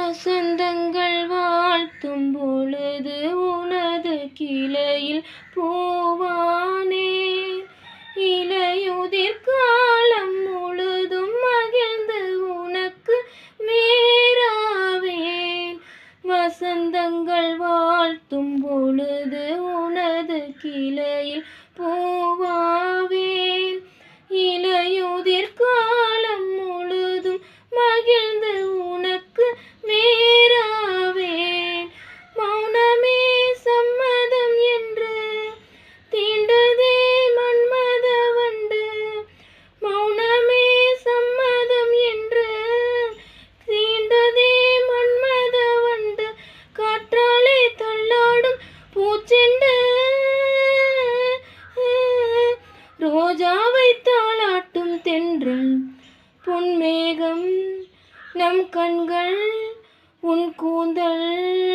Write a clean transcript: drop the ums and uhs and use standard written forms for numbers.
வசந்தங்கள் வாழ்த்தும் பொழுது உனது கிளையில் பூவானே. இலையுதிர் காலம் முழுதும் மகிழ்ந்து உனக்கு வேறாவேன். வசந்தங்கள் வாழ்த்தும் பொழுது உனது கிளையில் பூவாவேன். இலையுதிர் காலம் முழுதும் மகிழ்ந்து உனக்கு வேறாவேன். மௌனமே சம்மதம் என்று தீண்டதே மன்மத வண்டு. மௌனமே சம்மதம் என்று தீண்டதே மன்மத வண்டு. காற்றாலே தள்ளாடும் பூச்செண்டு ரோஜாவை தாளாட்டும் தென்றல். பொன்மேகம் நம் கண்கள் உன் கூந்தல்